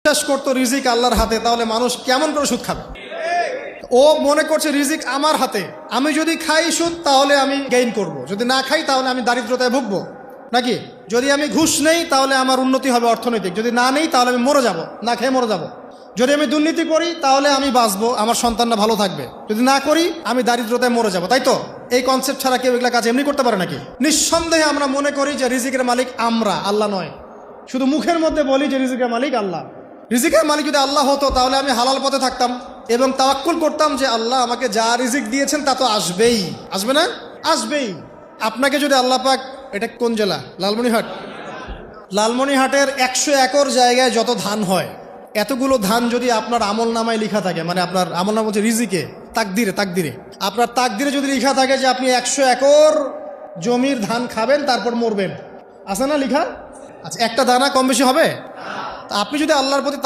বিশ্বাস করতো রিজিক আল্লাহর হাতে, তাহলে মানুষ কেমন করে সুদ খাবে? ও মনে করছে রিজিক আমার হাতে, আমি যদি খাই সুদ তাহলে আমি গেইন করব, যদি না খাই তাহলে আমি দারিদ্রতায় ভুগবো নাকি? যদি আমি ঘুষ নেই তাহলে আমার উন্নতি হবে অর্থনৈতিক, যদি না নেই তাহলে আমি মরে যাব, না খেয়ে মরে যাব। যদি আমি দুর্নীতি করি তাহলে আমি বাঁচবো, আমার সন্তানরা ভালো থাকবে, যদি না করি আমি দারিদ্রতায় মরে যাব, তাই তো? এই কনসেপ্ট ছাড়া কেউ এগুলা কাজ এমনি করতে পারে নাকি? নিঃসন্দেহে আমরা মনে করি যে রিজিকের মালিক আমরা, আল্লাহ নয়। শুধু মুখের মধ্যে বলি যে রিজিকের মালিক আল্লাহ। রিজিকের মালিক যদি আল্লাহ হতো তাহলে আমি হালাল পথে থাকতাম এবং তাওয়াক্কুল করতাম যে আল্লাহ আমাকে যা রিজিক দিয়েছেন তা তো আসবেই, আসবে না? আসবেই। আপনাকে যদি আল্লাহ পাক, এটা কোন জেলা? লালমনিরহাট। লালমনিরহাটের 100 একর জায়গায় যত ধান হয়, এতগুলো ধান যদি আপনার আমল নামায় লেখা থাকে, মানে আপনার আমল নাম হচ্ছে রিজিকে, তাকদিরে আপনার তাকদিরে যদি লেখা থাকে যে আপনি 100 একর জমির ধান খাবেন তারপর মরবেন, আছে না লেখা? আচ্ছা, একটা দানা কম বেশি হবে? তা আপনি যদি আল্লাহর প্রতি